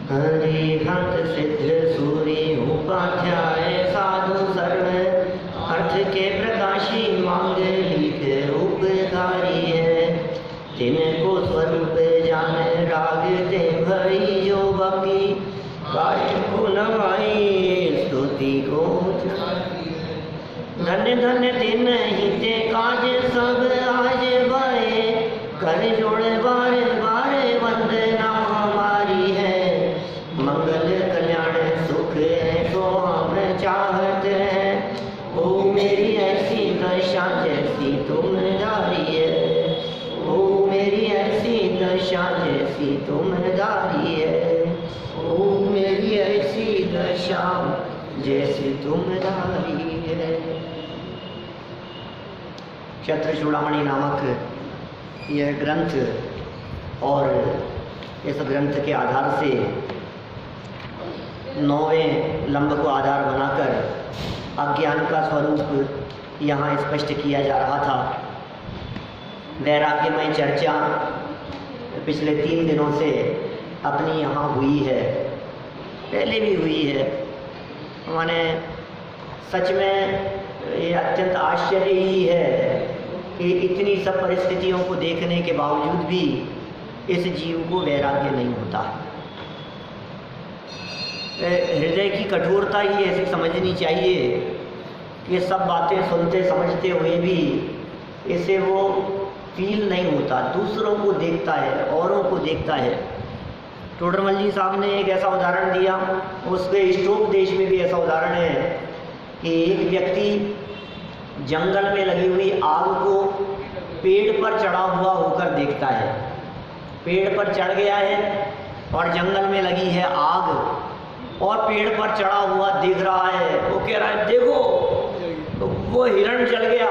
हरिभक्त सिद्ध सूरी उपाध्याय साधु सर्व अर्थ के प्रकाशी मांगलिक उपकारी है। जिनको स्वरूप जान राग ते भई जो भक्ति गाय को नवाई स्तुति को धन्य धन्य दिन ही ते काज सब आज भये कर जोड़ बार बार वंदना हमारी है। मंगल कल्याण सुख ऐसो हम चाहत है। ओ मेरी ऐसी दशा जैसी तुमदारी है। ओ मेरी ऐसी दशा जैसी तुमदारी है। ओ मेरी ऐसी दशा जैसी तुमदारी है। क्षत्र चूड़ामणि नामक यह ग्रंथ और इस ग्रंथ के आधार से 9वें लंब को आधार बनाकर अज्ञान का स्वरूप यहाँ स्पष्ट किया जा रहा था। वैराग्यमय चर्चा पिछले 3 दिनों से अपनी यहाँ हुई है, पहले भी हुई है। माने सच में ये अत्यंत आश्चर्य ही है कि इतनी सब परिस्थितियों को देखने के बावजूद भी इस जीव को वैराग्य नहीं होता। हृदय की कठोरता ही ऐसी समझनी चाहिए कि सब बातें सुनते समझते हुए भी इसे वो फील नहीं होता। दूसरों को देखता है, औरों को देखता है। टोडरमल जी साहब ने एक ऐसा उदाहरण दिया, उसके स्टोक देश में भी ऐसा उदाहरण है कि एक व्यक्ति जंगल में लगी हुई आग को पेड़ पर चढ़ा हुआ होकर देखता है। पेड़ पर चढ़ गया है और जंगल में लगी है आग और पेड़ पर चढ़ा हुआ दिख रहा है। वो कह रहा है देखो, तो वो हिरण जल गया,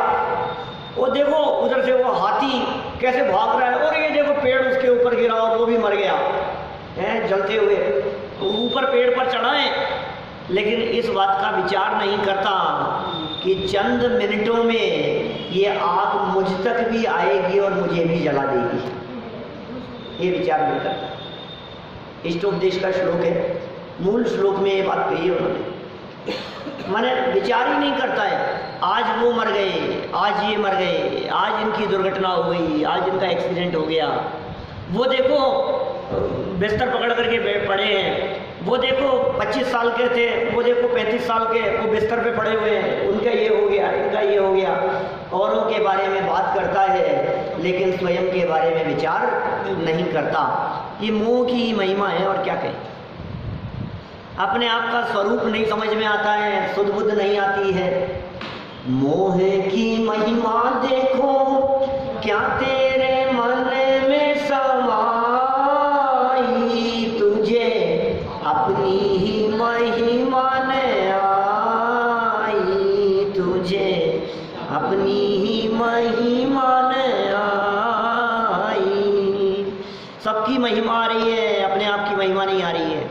वो देखो उधर से वो हाथी कैसे भाग रहा है, और ये देखो पेड़ उसके ऊपर गिरा और वो भी मर गया है जलते हुए। ऊपर पेड़ पर चढ़ा है, लेकिन इस बात का विचार नहीं करता कि चंद मिनटों में ये आग मुझ तक भी आएगी और मुझे भी जला देगी। ये विचार नहीं करता। इष्टोपदेश का श्लोक है, मूल श्लोक में ये बात कही है उन्होंने। माने विचार ही नहीं करता है। आज वो मर गए, आज ये मर गए, आज इनकी दुर्घटना हो गई, आज इनका एक्सीडेंट हो गया। वो देखो बिस्तर पकड़ करके पड़े हैं, वो देखो 25 साल के थे, वो देखो 35 साल के, वो बिस्तर पे पड़े हुए हैं, उनका ये हो गया, इनका ये हो गया। औरों के बारे में बात करता है लेकिन स्वयं के बारे में विचार नहीं करता। ये मोह की महिमा है और क्या कहें। अपने आप का स्वरूप नहीं समझ में आता है, सुध बुद्ध नहीं आती है। मोह की महिमा देखो क्या तेरे मन में समाई, तुझे अपनी ही महिमा ने आई, तुझे अपनी ही महिमा ने आई। सबकी महिमा आ रही है, अपने आप की महिमा नहीं आ रही है।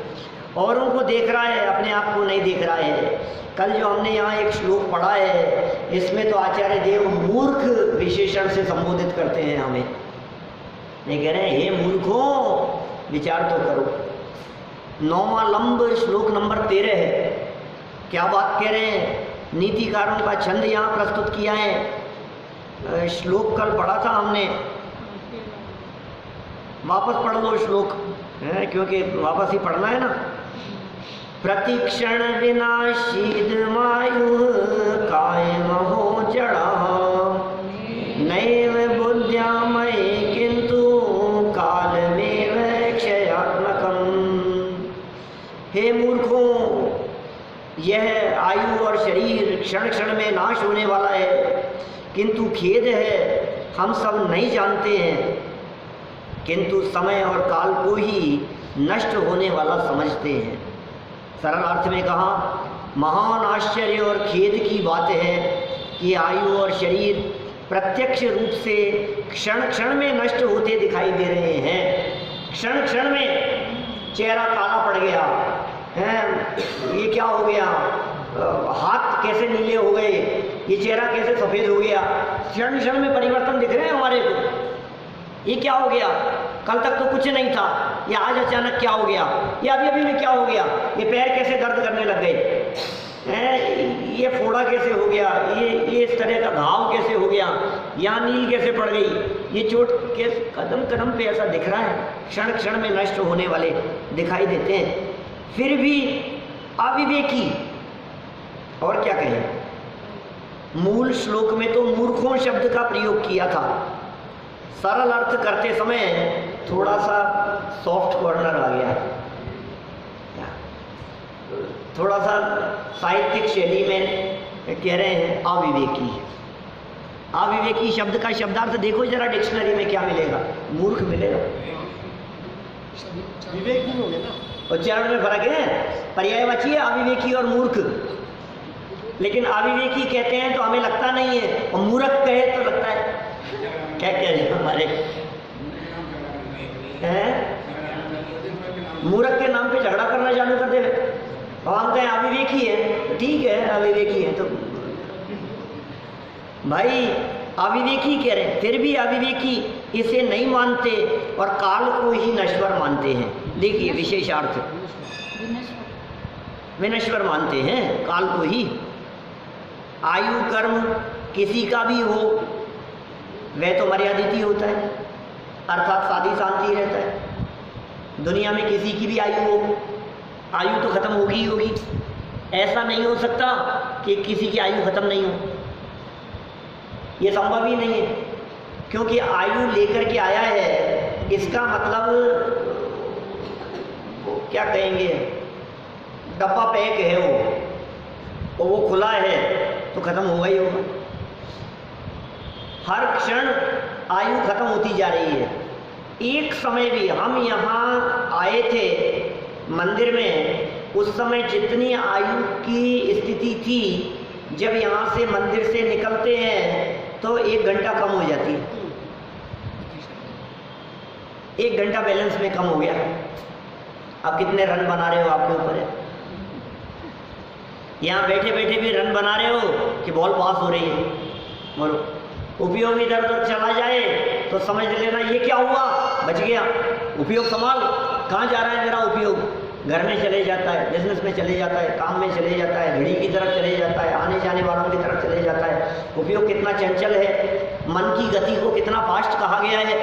औरों को देख रहा है, अपने आप को नहीं देख रहा है। कल जो हमने यहाँ एक श्लोक पढ़ा है, इसमें तो आचार्य देव मूर्ख विशेषण से संबोधित करते हैं हमें। नहीं कह रहे हैं हे मूर्खों, विचार तो करो। 9वां लंब श्लोक नंबर 13 है। क्या बात कह रहे हैं? नीतिकारों का छंद यहाँ प्रस्तुत किया है। श्लोक कल पढ़ा था हमने, वापस पढ़ लो श्लोक, क्योंकि वापस ही पढ़ना है ना। प्रतिक्षण विनाशीद मायु कायम हो जड़ा, नैव बुद्ध्यामय किंतु कालमेव क्षयात्मकम। हे मूर्खों, यह आयु और शरीर क्षण क्षण में नाश होने वाला है, किंतु खेद है हम सब नहीं जानते हैं, किंतु समय और काल को ही नष्ट होने वाला समझते हैं। सरल अर्थ में कहा, महान आश्चर्य और खेद की बात है कि आयु और शरीर प्रत्यक्ष रूप से क्षण क्षण में नष्ट होते दिखाई दे रहे हैं। क्षण क्षण में चेहरा काला पड़ गया है, ये क्या हो गया, हाथ कैसे नीले हो गए, ये चेहरा कैसे सफ़ेद हो गया। क्षण क्षण में परिवर्तन दिख रहे हैं हमारे को। ये क्या हो गया, कल तक तो कुछ नहीं था। या आज अचानक क्या हो गया, या अभी अभी में क्या हो गया, ये पैर कैसे दर्द करने लग गए, ये फोड़ा कैसे हो गया, ये इस तरह का घाव कैसे हो गया, यहाँ नील कैसे पड़ गई, ये चोट कैसे, कदम कदम पे ऐसा दिख रहा है, क्षण क्षण में नष्ट होने वाले दिखाई देते हैं। फिर भी अविवेकी, और क्या कहें, मूल श्लोक में तो मूर्खों शब्द का प्रयोग किया था, सरल अर्थ करते समय थोड़ा सा सॉफ्ट कॉर्नर आ गया, थोड़ा सा साहित्यिक शैली में कह रहे हैं अविवेकी। अविवेकी शब्द का शब्दार्थ देखो जरा डिक्शनरी में क्या मिलेगा, मूर्ख मिलेगा, विवेक नहीं हो गया ना, उच्चारण में फर्क है, पर्यायवाची है अविवेकी और मूर्ख, लेकिन अविवेकी कहते हैं तो हमें लगता नहीं है, और मूर्ख कहे तो लगता है। क्या कह रहे हैं हमारे मूर्ख के नाम पे झगड़ा करना चालू कर दे, और हम कहें अविवेकी है, ठीक है अविवेकी है, तो भाई अविवेकी कह रहे हैं, फिर भी अविवेकी इसे नहीं मानते और काल को ही नश्वर मानते हैं। देखिए विशेषार्थ, विनश्वर मानते हैं काल को ही। आयु कर्म किसी का भी हो वह तो मर्यादित ही होता है, अर्थात सादी शांति रहता है। दुनिया में किसी की भी आयु हो, आयु तो खत्म होगी ही होगी, ऐसा नहीं हो सकता कि किसी की आयु खत्म नहीं हो, ये संभव ही नहीं है, क्योंकि आयु लेकर के आया है, इसका मतलब क्या कहेंगे, डब्बा पैक है वो, और वो खुला है तो खत्म होगा ही होगा। हर क्षण आयु खत्म होती जा रही है। एक समय भी हम यहाँ आए थे मंदिर में, उस समय जितनी आयु की स्थिति थी, जब यहाँ से मंदिर से निकलते हैं तो 1 घंटा कम हो जाती है, 1 घंटा बैलेंस में कम हो गया। अब कितने रन बना रहे हो आपके ऊपर है, यहाँ बैठे बैठे भी रन बना रहे हो कि बॉल पास हो रही है, और उपयोग इधर उधर चला जाए तो समझ लेना ये क्या हुआ, बच गया। उपयोग संभाल, कहाँ जा रहा है मेरा उपयोग, घर में चले जाता है, बिजनेस में चले जाता है, काम में चले जाता है, घड़ी की तरफ चले जाता है, आने जाने वालों की तरफ चले जाता है। उपयोग कितना चंचल है, मन की गति को कितना फास्ट कहा गया है,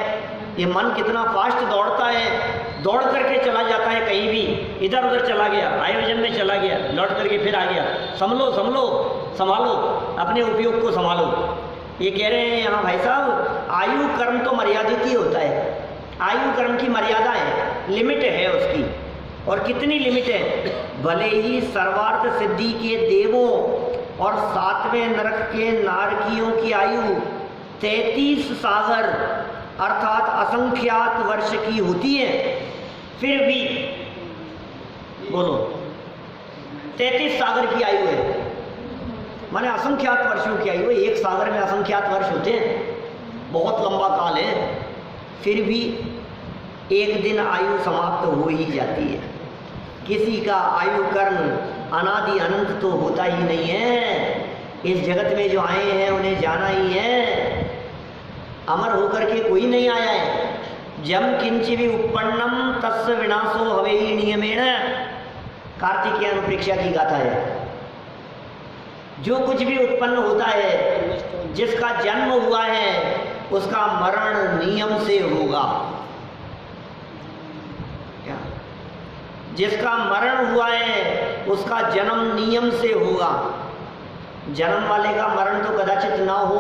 ये मन कितना फास्ट दौड़ता है, दौड़ करके चला जाता है, कहीं भी इधर उधर चला गया, आयोजन में चला गया, लौट करके फिर आ गया। संभलो संभलो, संभालो, अपने उपयोग को संभालो। ये कह रहे हैं यहाँ भाई साहब, आयु कर्म तो मर्यादित ही होता है, आयु कर्म की मर्यादा है, लिमिट है उसकी। और कितनी लिमिट है, भले ही सर्वार्थ सिद्धि के देवों और 7वें नरक के नारकियों की आयु 33 सागर अर्थात असंख्यात वर्ष की होती है, फिर भी बोलो 33 सागर की आयु है, माने असंख्यात वर्षों की आयु है। एक सागर में असंख्यात वर्ष होते हैं, बहुत लंबा काल है, फिर भी एक दिन आयु समाप्त हो ही जाती है। किसी का आयु कर्म अनादि अनंत तो होता ही नहीं है। इस जगत में जो आए हैं उन्हें जाना ही है, अमर होकर के कोई नहीं आया है। जम किंचि भी उपन्नम तस्य विनाशो हवेहि नियमेण, कार्तिकेय अनुप्रेक्षा की गाथा है। जो कुछ भी उत्पन्न होता है, जिसका जन्म हुआ है, उसका मरण नियम से होगा। क्या? जिसका मरण हुआ है उसका जन्म नियम से होगा। जन्म वाले का मरण तो कदाचित ना हो,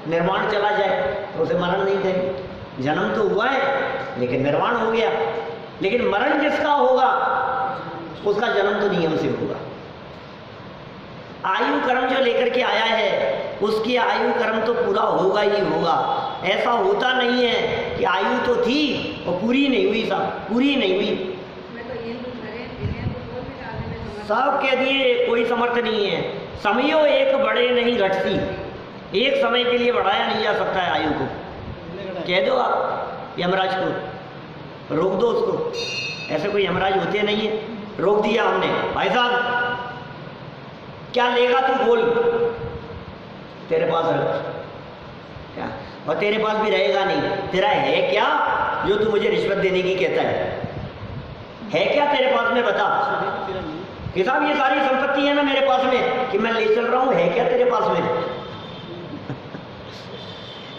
निर्वाण चला जाए तो उसे मरण नहीं कहेंगे। जन्म तो हुआ है लेकिन निर्वाण हो गया, लेकिन मरण जिसका होगा उसका जन्म तो नियम से होगा। आयु कर्म जो लेकर के आया है उसकी आयु कर्म तो पूरा होगा ही होगा। ऐसा होता नहीं है कि आयु तो थी और पूरी नहीं हुई, सब पूरी नहीं हुई, सब कह दिए, कोई समर्थ नहीं है। समयो एक बड़े नहीं घटती, एक समय के लिए बढ़ाया नहीं जा सकता है आयु को। कह दो आप यमराज को, रोक दो उसको, ऐसे कोई यमराज होते नहीं है। रोक दिया हमने, भाई साहब क्या लेगा तू बोल, तेरे पास रख क्या, और तेरे पास भी रहेगा नहीं। तेरा है क्या जो तू मुझे रिश्वत देने की कहता है? है क्या तेरे पास में बता कि साहब ये सारी संपत्ति है ना मेरे पास में कि मैं ले चल रहा हूं, है क्या तेरे पास में?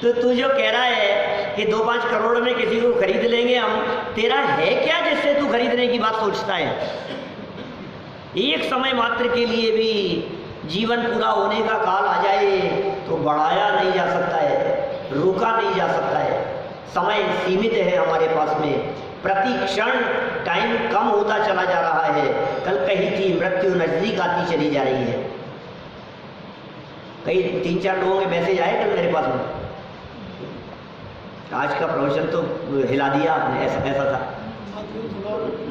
तो तू जो कह रहा है कि 2-5 करोड़ में किसी को खरीद लेंगे हम, तेरा है क्या जिससे तू खरीदने की बात सोचता है? एक समय मात्र के लिए भी जीवन पूरा होने का काल आ जाए तो बढ़ाया नहीं जा सकता है, रोका नहीं जा सकता है। समय सीमित है हमारे पास में, प्रति क्षण टाइम कम होता चला जा रहा है। कल कही थी मृत्यु नजदीक आती चली जा रही है। कई 3-4 लोगों के मैसेज आए कल मेरे पास में, आज का प्रवचन तो हिला दिया आपने, ऐसा था।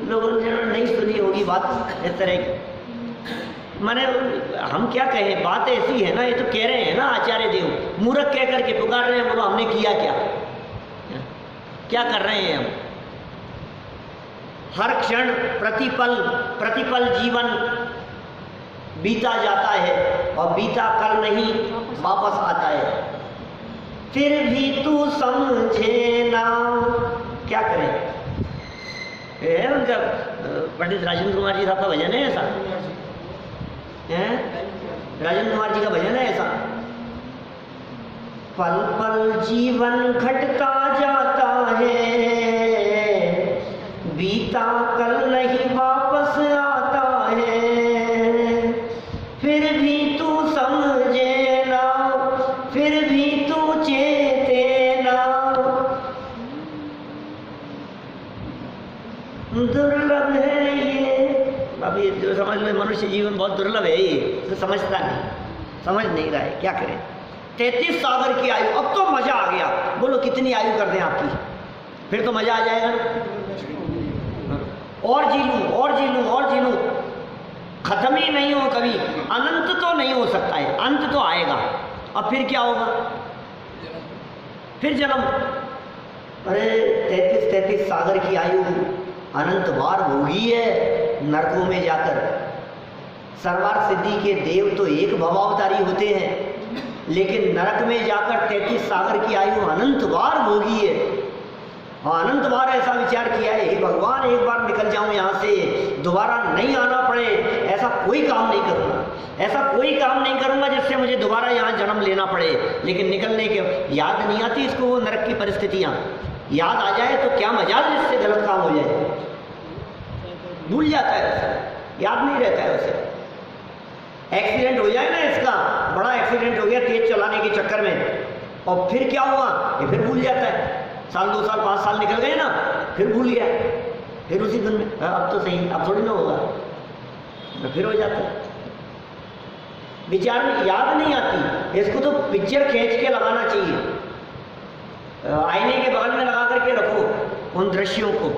लोगों ने नहीं सुनी होगी बात इस तरह की। माने हम क्या कहें, बात ऐसी है ना, ये तो कह रहे हैं ना आचार्य देव, मूर्ख कह करके पुकार रहे हैं, बोलो हमने किया क्या कर रहे हैं हम? हर क्षण प्रतिपल जीवन बीता जाता है और बीता कल नहीं वापस आता है। फिर भी तू समझे ना, क्या करें? उनका पंडित राजेंद्र कुमार जी साहब का भजन है ऐसा, राजेंद्र कुमार जी का भजन है ऐसा, पल पल जीवन घटता जाता है, बीता कल नहीं वापस आता है। फिर भी तू समझे ना, फिर भी तू चेते ना, दुर्लभ है ये। अभी जो समझ में मनुष्य जीवन बहुत दुर्लभ है, ये तो समझता नहीं, समझ नहीं रहा है, क्या करें? 33 सागर की आयु, अब तो मजा आ गया। बोलो कितनी आयु कर दें आपकी, फिर तो मजा आ जाएगा। और जी लूं और जी लूं और जी लूं, खत्म ही नहीं हो कभी, अनंत तो नहीं हो सकता है, अंत तो आएगा। अब फिर क्या होगा? फिर जन्म। अरे 33 सागर की आयु अनंत बार भोगी है नरकों में जाकर। सर्वार्थ सिद्धि के देव तो एक भवावतारी होते हैं, लेकिन नरक में जाकर 33 सागर की आयु अनंत बार भोगी है। अनंत बार ऐसा विचार किया है, हे भगवान एक बार निकल जाऊं यहाँ से, दोबारा नहीं आना पड़े, ऐसा कोई काम नहीं करूँगा, ऐसा कोई काम नहीं करूँगा जिससे मुझे दोबारा यहाँ जन्म लेना पड़े। लेकिन निकलने के याद नहीं आती इसको वो नरक की परिस्थितियाँ। याद आ जाए तो क्या मजाल जिससे गलत काम हो जाए, भूल जाता है उसे, याद नहीं रहता है उसे। एक्सीडेंट हो जाए ना, इसका बड़ा एक्सीडेंट हो गया तेज चलाने के चक्कर में, और फिर क्या हुआ ये फिर भूल जाता है। साल 2 साल 5 साल निकल गए ना, फिर भूल गया, फिर उसी दिन में अब तो सही, अब थोड़ी ना होगा, तो फिर हो जाता है। विचार में याद नहीं आती, इसको तो पिक्चर खींच के लगाना चाहिए, आईने के बगल में लगा करके रखो उन दृश्यों को।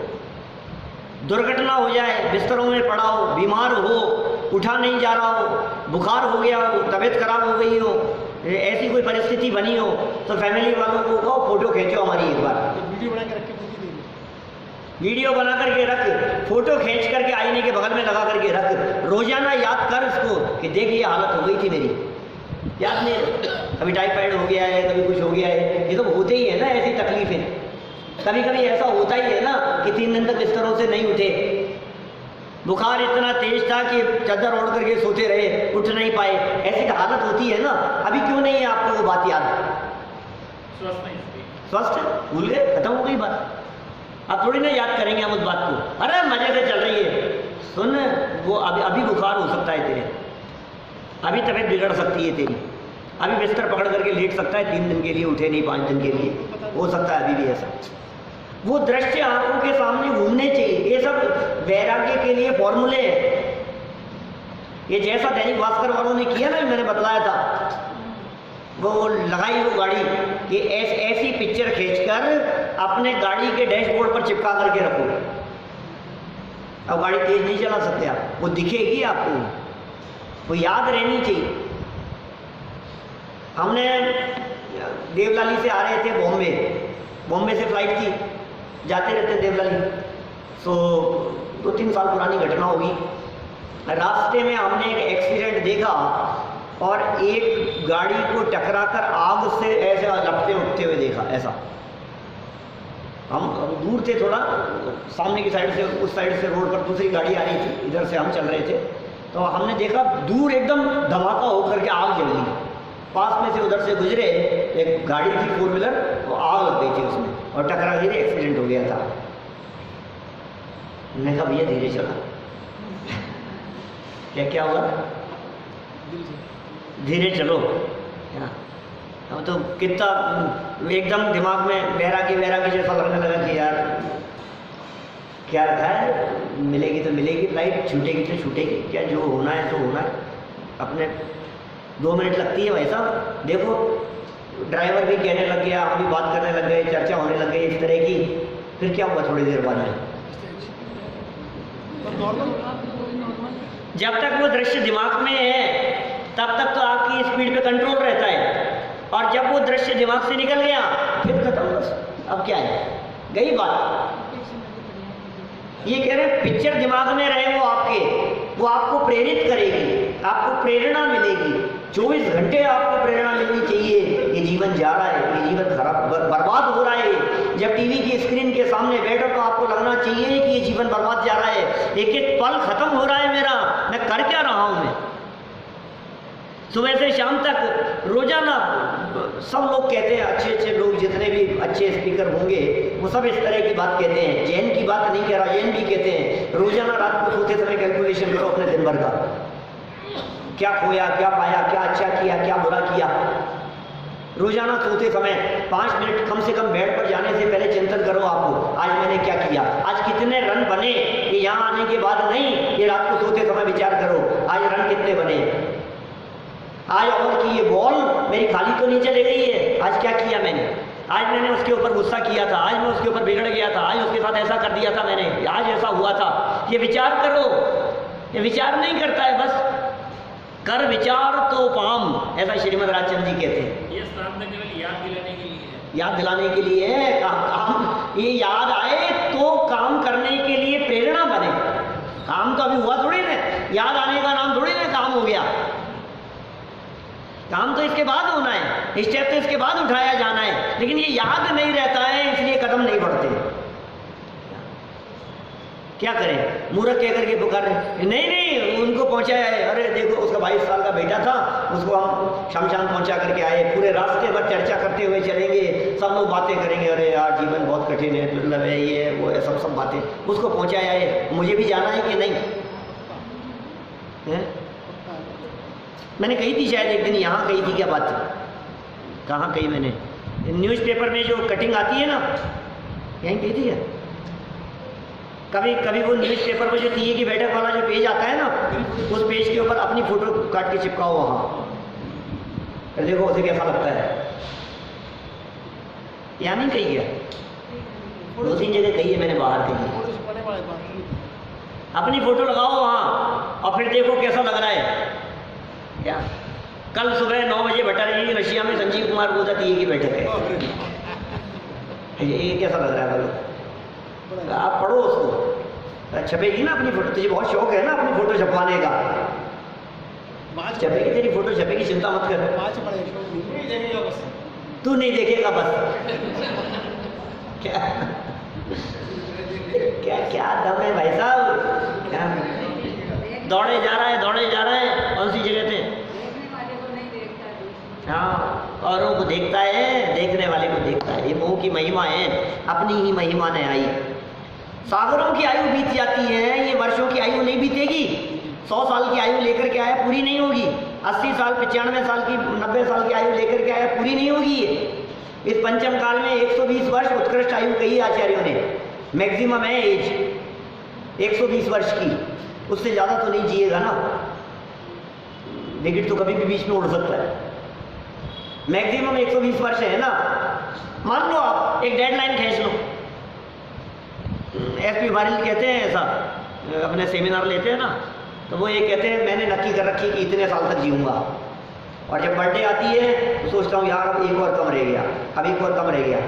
दुर्घटना हो जाए, बिस्तरों में पड़ा हो, बीमार हो, उठा नहीं जा रहा हो, बुखार हो गया हो, तबीयत खराब हो गई हो, ऐसी कोई परिस्थिति बनी हो, तो फैमिली वालों को कहो फोटो खींचो हमारी एक बार, वीडियो बना करके रख, फोटो खींच करके आईने के बगल में लगा करके रख। रोजाना याद कर इसको कि देख ये हालत हो गई थी मेरी, याद नहीं, कभी टाइफाइड हो गया है, कभी कुछ हो गया है, ये तो होते ही है ना ऐसी तकलीफें। कभी कभी ऐसा होता ही है ना कि 3 दिन तक बिस्तरों से नहीं उठे, बुखार इतना तेज था कि चादर ओढ़ करके सोते रहे, उठ नहीं पाए, ऐसी हालत होती है ना। अभी क्यों नहीं है आपको वो बात याद? स्वस्थ भूल गए, खत्म हो गई बात। अब थोड़ी ना याद करेंगे हम उस बात को, अरे मजे से चल रही है, सुन वो अभी बुखार हो सकता है तेरे, अभी तबीयत बिगड़ सकती है तेरी, अभी बिस्तर पकड़ करके लेट सकता है, 3 दिन के लिए उठे नहीं, 5 दिन के लिए हो सकता है अभी भी ऐसा। वो दृश्य आंखों के सामने घूमने चाहिए। ये सब वैराग्य के लिए फॉर्मूले हैं। ये जैसा दैनिक भास्कर वालों ने किया ना, मैंने बतलाया था, वो लगाई वो गाड़ी कि ऐसी पिक्चर खींचकर अपने गाड़ी के डैशबोर्ड पर चिपका करके रखो। अब गाड़ी तेज नहीं चला सकते आप, वो दिखेगी आपको, वो याद रहनी चाहिए। हमने देवलाली से आ रहे थे बॉम्बे से फ्लाइट थी, जाते रहते देवलाली, तो 2-3 साल पुरानी घटना होगी। रास्ते में हमने एक एक्सीडेंट देखा और एक गाड़ी को टकराकर आग से ऐसे लपटे उठते हुए देखा, ऐसा। हम दूर थे थोड़ा, सामने की साइड से, उस साइड से रोड पर दूसरी गाड़ी आ रही थी, इधर से हम चल रहे थे, तो हमने देखा दूर एकदम धमाका होकर के आग जल गई। पास में से उधर से गुजरे, एक गाड़ी थी 4 व्हीलर, वो आग लग गई थी उसमें और टकरा गई, एक्सीडेंट हो गया था। मैंने कहा भैया धीरे चला। क्या हुआ? धीरे चलो। अब तो कितना एकदम दिमाग में वैरागी जैसा लगने लगा कि यार क्या रखा है, मिलेगी तो मिलेगी फ्लाइट, छूटेगी तो छूटेगी, क्या जो होना है तो होना है। अपने 2 मिनट लगती है भाई साहब। देखो ड्राइवर भी कहने लग गया, हम भी बात करने लग गए, चर्चा होने लग गई इस तरह की। फिर क्या हुआ थोड़ी देर बाद में, जब तक वो दृश्य दिमाग में है तब तक तो आपकी स्पीड पे कंट्रोल रहता है, और जब वो दृश्य दिमाग से निकल गया फिर खत्म, बस अब क्या है, गई बात। ये कह रहे हैं पिक्चर दिमाग में रहे वो आपको प्रेरित करेगी, आपको प्रेरणा मिलेगी। 24 घंटे आपको प्रेरणा मिलनी चाहिए। ये जीवन जा रहा है, ये जीवन खराब बर्बाद हो रहा है। जब टीवी की स्क्रीन के सामने बैठो तो आपको लगना चाहिए कि ये जीवन बर्बाद जा रहा है, एक एक पल खत्म हो रहा है मेरा, मैं कर क्या रहा हूं मैं। सुबह से शाम तक रोजाना सब लोग कहते हैं, अच्छे लोग जितने भी अच्छे स्पीकर होंगे वो सब इस तरह की बात कहते हैं। जैन की बात नहीं कह रहा, जैन भी कहते हैं रोजाना रात को सोते समय कैलकुलेशन करो अपने दिन भर का, क्या खोया, क्या पाया, क्या अच्छा किया, क्या बुरा किया। रोजाना सोते समय 5 मिनट कम से कम बेड पर जाने से पहले चिंतन करो आपको, आज मैंने क्या किया, आज कितने रन बने। ये यहाँ आने के बाद नहीं, ये रात को सोते समय विचार करो, आज रन कितने बने, आज ओवर की ये बॉल मेरी खाली तो नहीं चली गई है, आज क्या किया मैंने, आज मैंने उसके ऊपर गुस्सा किया था, आज मैं उसके ऊपर बिगड़ गया था, आज उसके साथ ऐसा कर दिया था मैंने, आज ऐसा हुआ था। ये विचार करो। ये विचार नहीं करता है, बस कर विचार तो पाम, ऐसा श्रीमद् राजचंद्र जी कहते हैं। ये सामने केवल याद दिलाने के लिए है, याद दिलाने के लिए है। काम ये याद आए तो काम करने के लिए प्रेरणा बने। काम तो अभी हुआ थोड़ी ना, याद आने का नाम थोड़ी ना काम हो गया। काम तो इसके बाद होना है, स्टेप तो इसके बाद उठाया जाना है, लेकिन ये याद नहीं रहता है, इसलिए कदम नहीं बढ़ते। क्या करें, मूर्ख कह करके पुकार रहे, नहीं उनको पहुंचाया है, अरे देखो उसका 22 साल का बेटा था, उसको हम शमशान पहुंचा करके आए, पूरे रास्ते भर चर्चा करते हुए चलेंगे, सब लोग बातें करेंगे, अरे यार जीवन बहुत कठिन है, दुर्लभ है, ये वो है, सब बातें, उसको पहुंचाया है, मुझे भी जाना है कि नहीं है? मैंने कही थी शायद एक दिन, यहाँ कही थी क्या बात, कहाँ कही मैंने, न्यूज़पेपर में जो कटिंग आती है ना, यहीं कही थी क्या? कभी वो न्यूज़पेपर में जो तीये की बैठक वाला जो पेज आता है ना, उस पेज के ऊपर अपनी फोटो काट के चिपकाओ वहाँ, फिर देखो उसे कैसा लगता है। या नहीं कही गया, 2-3 जगह कही है मैंने, बाहर कही, अपनी फोटो लगाओ वहाँ और फिर देखो कैसा लग रहा है। क्या कल सुबह 9 बजे भट्टारेजी की रशिया में संजीव कुमार गोदा तीये की बैठक है, ये कैसा लग रहा है? आप पढ़ो उसको, छपेगी ना अपनी फोटो, तुझे बहुत शौक है ना अपनी फोटो छपवाने का, छपेगी तेरी फोटो छपेगी, चिंता मत कर, तू नहीं देखेगा बस। क्या क्या क्या दम है भाई साहब, क्या दौड़े जा रहा है कौन सी जगह थे। हाँ, औरों को देखता है, देखने वाले को देखता है, ये मोह की महिमा है, अपनी ही महिमा ने आई। सागरों की आयु बीत जाती है, ये वर्षों की आयु नहीं बीतेगी। 100 साल की आयु लेकर के आया पूरी नहीं होगी, 80 साल 95 साल की 90 साल की आयु लेकर के आया पूरी नहीं होगी। इस पंचम काल में 120 वर्ष उत्कृष्ट आयु कही आचार्यों ने, मैक्सिमम है एज 120 वर्ष की, उससे ज़्यादा तो नहीं जिएगा ना, विकेट तो कभी भी बीच में उड़ सकता है। मैक्सिमम 120 वर्ष है ना, मान लो आप एक डेडलाइन खींच लो। एसपी वारिल कहते हैं ऐसा, अपने सेमिनार लेते हैं ना, तो वो ये कहते हैं मैंने नक्की कर रखी कि इतने साल तक जीऊँगा, और जब बर्थडे आती है तो सोचता हूँ यार अब एक और कम रह गया, अब एक और कम रह गया।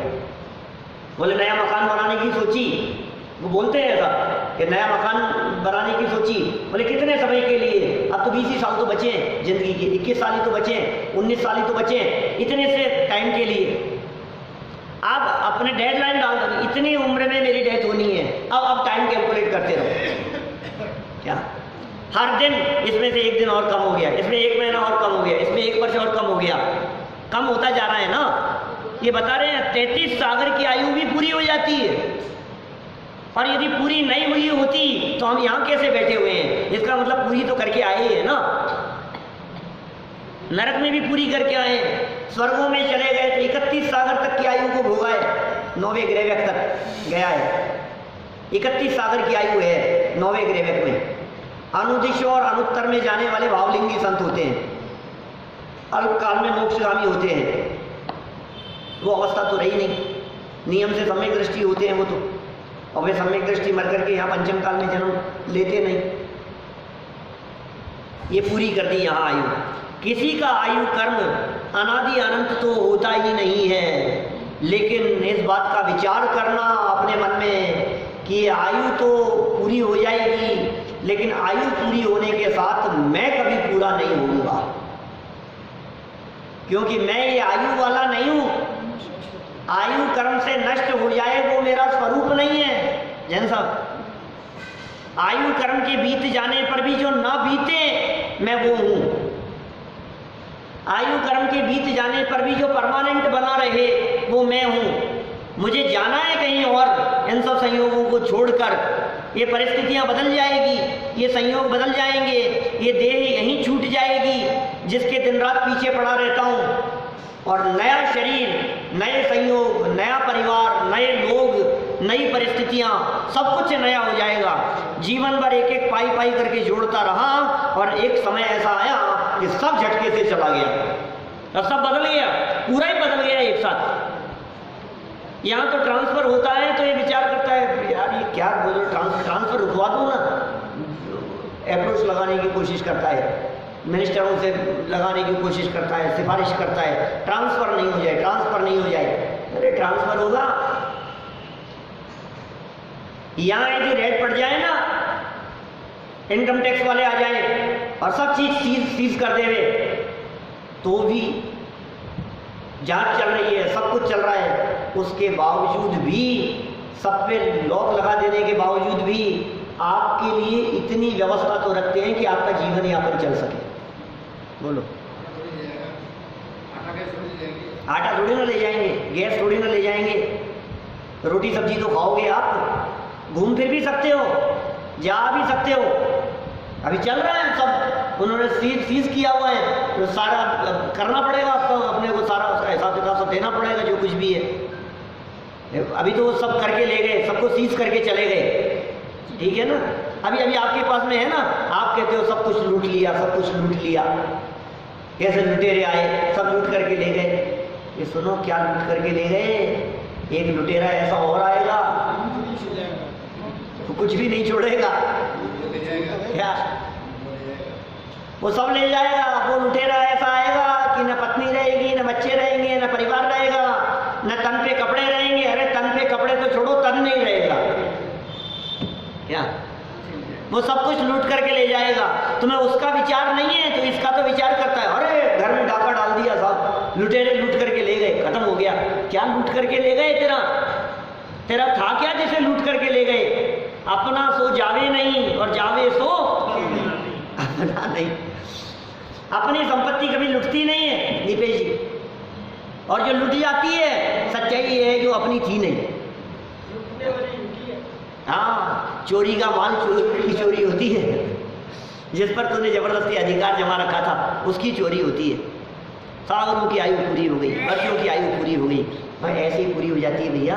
बोले नया मकान बनाने की सोची, वो बोलते हैं ऐसा कि नया मकान बनाने की सोची, बोले कितने समय के लिए, अब तो 20 ही साल तो बचे हैं जिंदगी के, 21 साल ही तो बचे हैं, 19 साल ही तो बचे हैं, इतने से टाइम के लिए। आप अपने डेडलाइन डाल दो, इतनी उम्र में मेरी डेथ होनी है, अब टाइम कैलकुलेट करते रहो। क्या हर दिन इसमें से एक दिन और कम हो गया, इसमें एक महीना और कम हो गया, इसमें 1 वर्ष और कम हो गया, कम होता जा रहा है ना। ये बता रहे हैं 33 सागर की आयु भी पूरी हो जाती है, और यदि पूरी नहीं हुई होती तो हम यहाँ कैसे बैठे हुए हैं? इसका मतलब पूरी तो करके आए ही है ना। नरक में भी पूरी करके आए, स्वर्गों में चले गए तो 31 सागर तक की आयु को भोगा है, 9वें ग्रहवेक तक गया है। 31 सागर की आयु है 9वें ग्रहवेक में। अनुदिश और अनुत्तर में जाने वाले भावलिंगी संत होते हैं, अल्पकाल में मोक्षगामी होते हैं। वो अवस्था तो रही नहीं, नियम से सम्यक दृष्टि होते हैं वो तो, और वे सम्यक दृष्टि मर करके यहाँ पंचम काल में जन्म लेते नहीं। ये पूरी कर दी यहाँ आयु। किसी का आयु कर्म अनादि अनंत तो होता ही नहीं है, लेकिन इस बात का विचार करना अपने मन में कि आयु तो पूरी हो जाएगी, लेकिन आयु पूरी होने के साथ मैं कभी पूरा नहीं होऊंगा, क्योंकि मैं ये आयु वाला नहीं हूं। आयु कर्म से नष्ट हो जाए वो मेरा स्वरूप नहीं है। जैन साहब, आयु कर्म के बीत जाने पर भी जो ना बीते मैं वो हूं। आयु कर्म के बीत जाने पर भी जो परमानेंट बना रहे वो मैं हूं। मुझे जाना है कहीं और, इन सब संयोगों को छोड़कर। ये परिस्थितियां बदल जाएगी, ये संयोग बदल जाएंगे, ये देह यहीं छूट जाएगी जिसके दिन रात पीछे पड़ा रहता हूं, और नया शरीर, नए संयोग, नया परिवार, नए लोग, नई परिस्थितियां, सब कुछ नया हो जाएगा। जीवन भर एक एक पाई पाई करके जोड़ता रहा, और एक समय ऐसा आया कि सब झटके से चला गया, और सब बदल गया, पूरा ही बदल गया एक साथ। यहाँ तो ट्रांसफर होता है तो ये विचार करता है यार ये क्या बोलो, ट्रांसफर रुकवा दो ना, अप्रोच लगाने की कोशिश करता है, मिनिस्टरों से लगाने की कोशिश करता है, सिफारिश करता है, ट्रांसफर नहीं हो जाए, ट्रांसफर नहीं हो जाए। अरे ट्रांसफर होगा, यहाँ यदि रेड पड़ जाए ना, इनकम टैक्स वाले आ जाए और सब चीज सीज कर देवे, तो भी जांच चल रही है, सब कुछ चल रहा है, उसके बावजूद भी, सब पे लॉक लगा देने के बावजूद भी आपके लिए इतनी व्यवस्था तो रखते हैं कि आपका जीवन यापन चल सके। बोलो, आटा थोड़ी ना ले जाएंगे, गैस थोड़ी ना ले जाएंगे, रोटी सब्जी तो खाओगे आप, घूम फिर भी सकते हो, जा भी सकते हो। अभी चल रहा है सब, उन्होंने सीज किया हुआ है, तो सारा करना पड़ेगा आपको, अपने को सारा उसका हिसाब किताब सब देना पड़ेगा जो कुछ भी है। अभी तो वो सब करके ले गए, सबको सीज करके चले गए, ठीक है ना। अभी अभी आपके पास में है ना, आप कहते हो सब कुछ लूट लिया, सब कुछ लूट लिया, कैसे लुटेरे आए, सब लूट करके ले गए। ये सुनो, क्या लूट करके ले गए? एक लुटेरा ऐसा और आएगा तो कुछ भी नहीं छोड़ेगा, क्या वो सब ले जाएगा। वो लुटेरा ऐसा आएगा कि न पत्नी रहेगी, न बच्चे रहेंगे, न परिवार रहेगा, न तन पे कपड़े रहेंगे। अरे तन पे कपड़े तो छोड़ो, तन नहीं रहेगा, क्या वो सब कुछ लूट करके ले जाएगा। तुम्हें उसका विचार नहीं है तो इसका तो विचार करता है, अरे घर में डाका डाल दिया साहब, लुटेरे लूट करके ले गए, खत्म हो गया। क्या लूट करके ले गए? तेरा था क्या जिसे लूट करके ले गए? अपना सो जावे नहीं और जावे सो अपना नहीं। अपनी संपत्ति कभी लुटती नहीं है दीपेश जी, और जो लुट जाती है सच्चाई ये है जो अपनी थी नहीं। हाँ, चोरी का माल की चोरी होती है, जिस पर तूने जबरदस्ती अधिकार जमा रखा था उसकी चोरी होती है। सागरों की आयु पूरी हो गई, वर्षों की आयु पूरी हो गई, भाई ऐसे ही पूरी हो जाती है भैया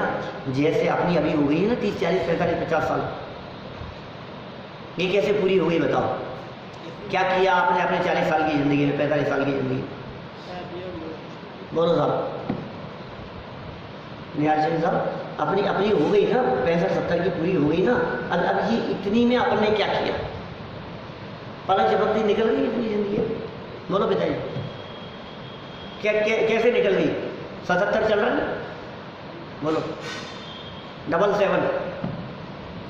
जैसे अपनी अभी हो गई है ना 30, 40, 45, 50 साल। ये कैसे पूरी हो गई बताओ? क्या किया आपने अपने 40 साल की ज़िंदगी में, 45 साल की ज़िंदगी? बोलो साहब, निहाल सिंह साहब, अपनी अपनी हो गई ना, 65-70 की पूरी हो गई ना। अब ये इतनी में अपन ने क्या किया? पलक झपकती निकल गई इतनी ज़िंदगी। बोलो पिताजी, कैसे निकल गई? 77 चल रहा है, बोलो 77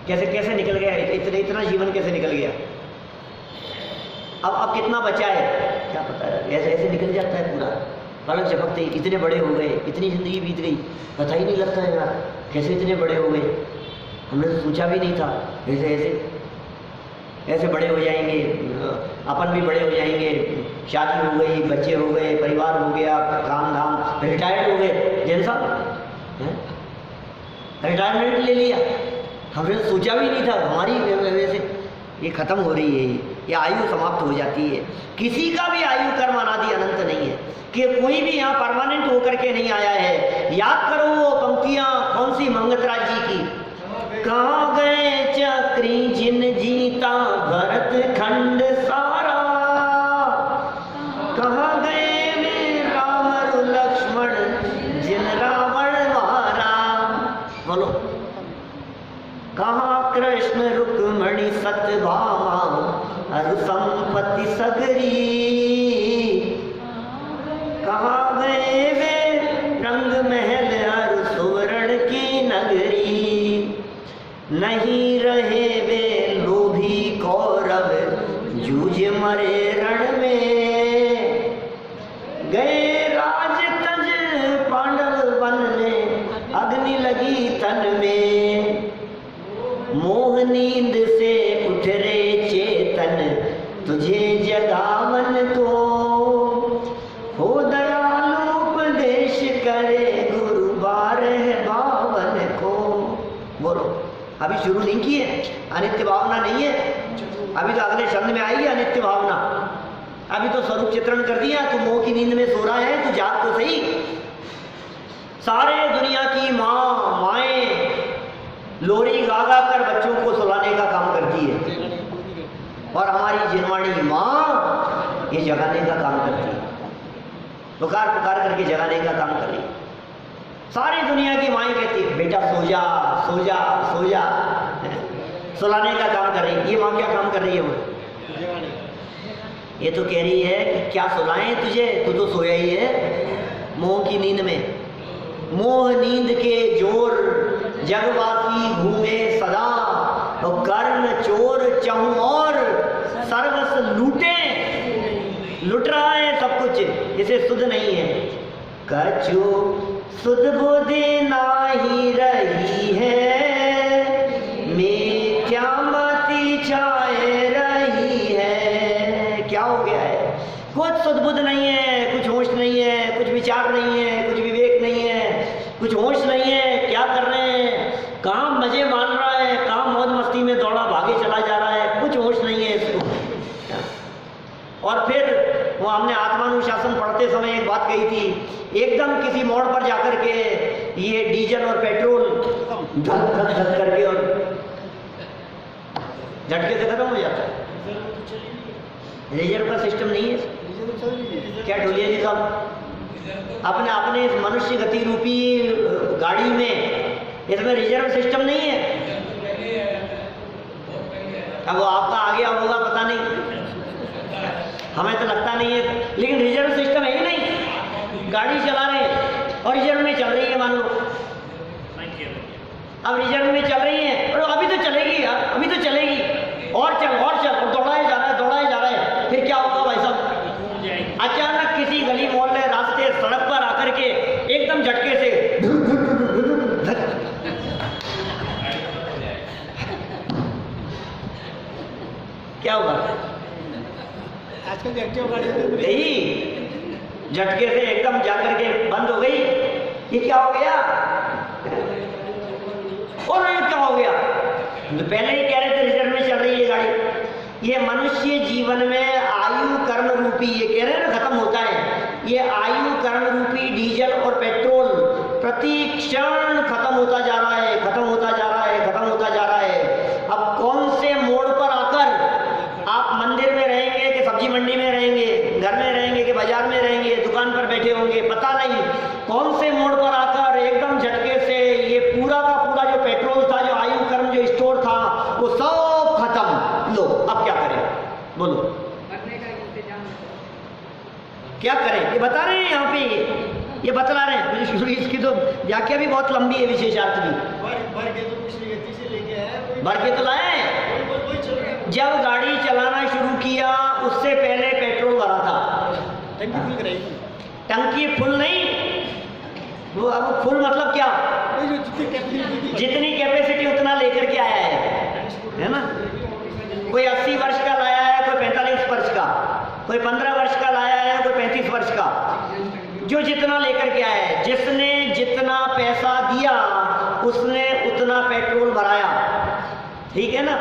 कैसे निकल गया? इतना जीवन कैसे निकल गया? अब कितना बचा है क्या पता है? ऐसे निकल जाता है पूरा। पलक झपकते ही इतने बड़े हो गए, इतनी ज़िंदगी बीत गई, पता ही नहीं लगता है यार कैसे इतने बड़े हो गए, हमने तो सोचा भी नहीं था ऐसे ऐसे ऐसे बड़े हो जाएंगे, अपन भी बड़े हो जाएंगे, शादी हो गई, बच्चे हो गए, परिवार हो गया, काम धाम, रिटायर्ड हो गए। जैन साहब रिटायरमेंट ले लिया, हमने तो सोचा भी नहीं था, हमारी वैसे ये खत्म हो रही है, ये आयु समाप्त हो जाती है। किसी का भी आयु कर्म अनादि अनंत नहीं है, कि कोई भी यहाँ परमानेंट होकर के नहीं आया है। याद करो वो पंक्तियाँ कौन सी, मंगतराज जी की, कहाँ गए चक्री जिन जीता भरत खंड सारा, कहाँ गए वे राम लक्ष्मण जिन रावण मारा। बोलो, कहाँ कृष्ण रुक्मणी सत्यभामा अरु संपत्ति सगरी, कहाँ गए वे रंग महल अरु सुवर्ण की नगरी, नहीं रहे वे लोभी कौरव जूझ मरे रण में, गए राज तज पांडव वन में अग्नि लगी तन में, मोह नींद से उठ रे चेतन तुझे जगावन को, हो दयालु उपदेश करे गुरु बारह बावन को। बोलो, अभी शुरू नहीं की है, अनित्य भावना नहीं है, अभी तो अगले शब्द में आई है अनित्य भावना। अभी तो स्वरूप चित्रण कर दिया, तू मोह की नींद में सो रहा है, तू जाग तो सही। सारे दुनिया की माएँ लोरी गा गा कर बच्चों को सुलाने का काम करती है, और हमारी जिनवाणी माँ ये जगाने का काम करती है, पुकार पुकार करके जगाने का काम कर रही है। सारी दुनिया की माएँ कहती है बेटा सो जा सो जा सो जा, सुलाने का काम कर रही है। ये माँ क्या काम कर रही है? वो ये तो कह रही है कि क्या सुलाएं तुझे, तू तो सोया ही है मोह की नींद में। मोह नींद के जोर जगवासी घूमे सदा, और कर्ण चोर चहु और सर्वस लूटे, लुट रहा है सब कुछ, इसे सुध नहीं है। कछु सुध बुद्धि नाही रही है, मिथ्या मति छाए रही है। क्या हो गया है? कुछ सुध बुद्ध नहीं है, कुछ होश नहीं है, कुछ विचार नहीं है, कुछ विवेक नहीं है, कुछ होश नहीं है। क्या कर रहे हैं? काम मजे मान रहा है, काम मौज मस्ती में दौड़ा भागे चला जा रहा है, कुछ होश नहीं है इसको। और फिर वो हमने आत्मानुशासन पढ़ते समय एक बात कही थी, एकदम किसी मोड़ पर जाकर के ये डीजल और पेट्रोल धक धक धक करके और झटके से खत्म हो जाता है। रिजर्व का सिस्टम नहीं है। क्या ढोलिया जी साहब, अपने अपने इस मनुष्य गति रूपी गाड़ी में इसमें रिजर्व सिस्टम नहीं है। अब वो आपका आ गया होगा पता नहीं, हमें तो लगता नहीं है, लेकिन रिजर्व सिस्टम है ही नहीं। गाड़ी चला रहे हैं और रिजर्व में चल रही है, मान लो अब रिजर्व में चल रही है और अभी तो चलेगी यार, अभी तो चलेगी, और चल और दौड़ाया जा रहा है, दौड़ाया जा रहा है। फिर क्या होगा भाई साहब? अचानक किसी गली मोहल्ले रास्ते सड़क पर आकर के एकदम झटके से क्या होगा? आजकल एक्टिवा गाड़ी यही झटके से एकदम जाकर के बंद हो गई। ये क्या हो गया? और ये क्या हो गया? तो पहले ही कह रहे थे रिजर्व में चल रही है गाड़ी। ये मनुष्य जीवन में आयु कर्म रूपी, ये कह रहे हैं ना खत्म होता है, ये आयु कर्म रूपी डीजल और पेट्रोल प्रति क्षण खत्म होता जा रहा है, खत्म होता जा रहा है, खत्म होता जा रहा है। अब कौन से मोड़ पर आकर आप मंदिर में रहेंगे कि सब्जी मंडी में रहेंगे, घर में रहेंगे कि बाजार में रहेंगे, दुकान पर बैठे होंगे, पता नहीं। कौन से मोड़ पर आकर एकदम झटके से ये पूरा का पूरा जो पेट्रोल था, जो आयु कर्म जो स्टोर था, वो सब खत्म। लो अब क्या करें? बोलो क्या करें? ये बता रहे हैं यहाँ पे, ये बतला रहे हैं। इसकी तो व्याख्या भी बहुत लंबी है, विशेषार्थ भी भर के तो लाए। जब गाड़ी चलाना शुरू किया उससे पहले पेट्रोल भरा था, टंकी फुल नहीं, वो अब फुल मतलब क्या, जितनी कैपेसिटी उतना लेकर के आया है ना। कोई 80 वर्ष का लाया है, कोई 45 वर्ष का, कोई 15 वर्ष का लाया है, कोई 35 वर्ष का, जो जितना लेकर के आया है। जिसने जितना पैसा दिया उसने उतना पेट्रोल भराया, ठीक है ना।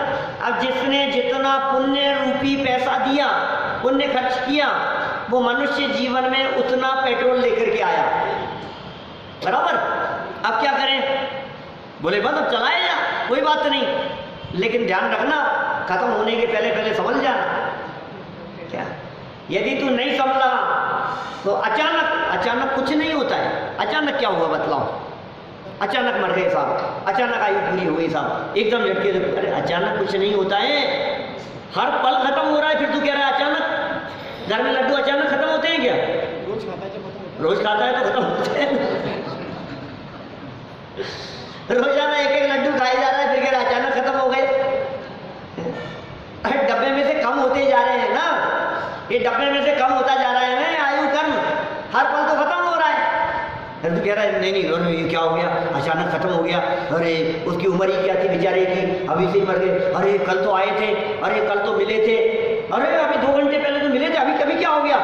अब जिसने जितना पुण्य रूपी पैसा दिया, पुण्य खर्च किया, वो मनुष्य जीवन में उतना पेट्रोल लेकर के आया, बराबर। अब क्या करें, बोले बस अब चलाए जा, कोई बात नहीं, लेकिन ध्यान रखना खत्म होने के पहले पहले समझ जाना। क्या यदि तू नहीं समझा तो अचानक कुछ नहीं होता है। अचानक क्या हुआ बतलाओ, अचानक मर गए साहब, अचानक आयु पूरी हो गई साहब, एकदम झटके से। अरे अचानक कुछ नहीं होता है, हर पल खत्म हो रहा है, फिर तू कह रहा है अचानक। घर में लड्डू अचानक खत्म होते हैं क्या? रोज खाता है तो खत्म होते हैं। रोजाना एक एक लड्डू खाए जा रहा है, फिर कह रहा है अचानक खत्म हो गए। अरे डब्बे में से कम होते जा रहे हैं ना, ये डब्बे में से कम होता जा रहा है ना आयु कर्म, हर पल तो खत्म हो रहा है। तो कह रहा है नहीं ये क्या हो गया, अचानक खत्म हो गया। अरे उसकी उम्र ही क्या थी बेचारे की, अभी से मर गए। अरे कल तो आए थे, अरे कल तो मिले थे, अरे अभी 2 घंटे पहले तो मिले थे, अभी कभी क्या हो गया,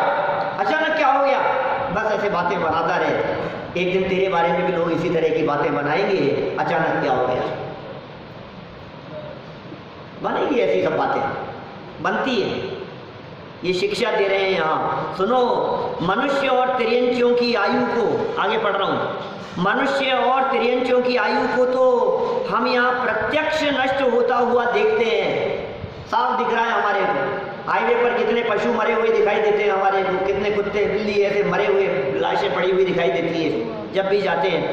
अचानक क्या हो गया। बस ऐसे बातें बनाता रहे। एक दिन तेरे बारे में भी लोग इसी तरह की बातें बनाएंगे, अचानक क्या हो गया, बनेगी ऐसी सब बातें, बनती है। ये शिक्षा दे रहे हैं यहाँ, सुनो। मनुष्य और तिर्यंचियों की आयु को, आगे पढ़ रहा हूँ, मनुष्य और तिर्यंचियों की आयु को तो हम यहाँ प्रत्यक्ष नष्ट होता हुआ देखते हैं, साफ दिख रहा है हमारे को। हाईवे पर कितने पशु मरे हुए दिखाई देते हैं हमारे को, कितने कुत्ते बिल्ली ऐसे मरे हुए लाशें पड़ी हुई दिखाई देती है जब भी जाते हैं।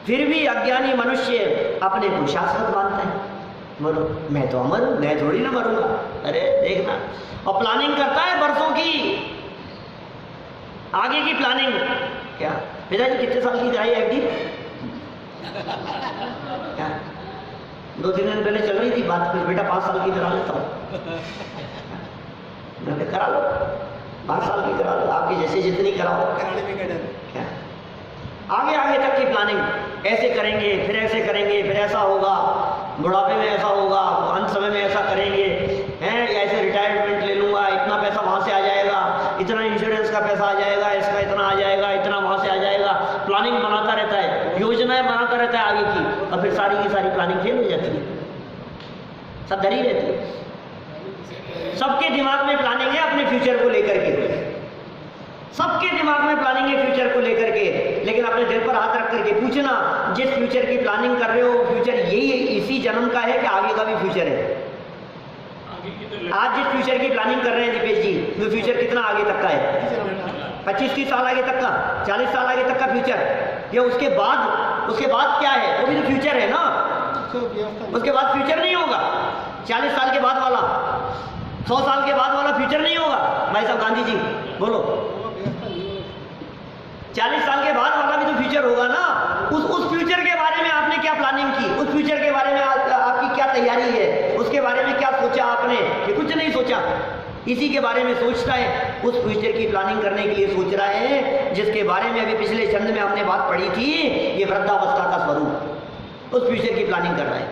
फिर भी अज्ञानी मनुष्य अपने को शाश्वत मानता है, मरो मैं तो अमर हूँ, मैं थोड़ी ना मरूंगा। अरे देखना, और प्लानिंग करता है बरसों की, आगे की प्लानिंग। क्या पिताजी कितने साल की कराई एफडी? क्या 2-3 दिन पहले चल रही थी बात, कुछ बेटा 5 साल की करा लेता हूँ। मैंने करा लो, 5 साल की करा लो, आपकी जैसे जितनी कराओ। क्या आगे आगे तक की प्लानिंग, ऐसे करेंगे, फिर ऐसे करेंगे, फिर ऐसा होगा, बुढ़ापे में ऐसा होगा, अंत समय में ऐसा करेंगे, हैं ऐसे रिटायरमेंट ले लूँगा, इतना पैसा वहाँ से आ जाएगा, इतना इंश्योरेंस का पैसा आ जाएगा, इसका इतना आ जाएगा, इतना वहाँ से आ जाएगा। प्लानिंग बनाता रहता है, योजनाएं बनाता रहता है आगे की, और फिर सारी की सारी प्लानिंग फेल हो जाती है, सब डरी रहती है। सबके दिमाग में प्लानिंग है अपने फ्यूचर को लेकर के, सबके दिमाग में प्लानिंग है फ्यूचर को लेकर के, लेकिन अपने दिल पर हाथ रख करके पूछना, जिस फ्यूचर की प्लानिंग कर रहे हो फ्यूचर यही इसी जन्म का है कि आगे का भी फ्यूचर है? आज जिस फ्यूचर की प्लानिंग कर रहे हैं दीपेश जी, वो फ्यूचर कितना आगे तक का है? 25-30 साल आगे तक का, 40 साल आगे तक का फ्यूचर, या उसके बाद क्या है? वो भी तो फ्यूचर है ना। उसके बाद फ्यूचर नहीं होगा, 40 साल के बाद वाला, 100 साल के बाद वाला फ्यूचर नहीं होगा। भाई साहब गांधी जी बोलो, 40 साल के बाद वाला भी तो फ्यूचर होगा ना। उस फ्यूचर के बारे में आपने क्या प्लानिंग की, उस फ्यूचर के बारे में आपकी क्या तैयारी है, उसके बारे में क्या सोचा आपने? ये कुछ नहीं सोचा, इसी के बारे में सोचता है, उस फ्यूचर की प्लानिंग करने के लिए सोच रहा है, जिसके बारे में अभी पिछले छंद में हमने बात पढ़ी थी, ये वृद्धावस्था का स्वरूप, उस फ्यूचर की प्लानिंग कर रहा है।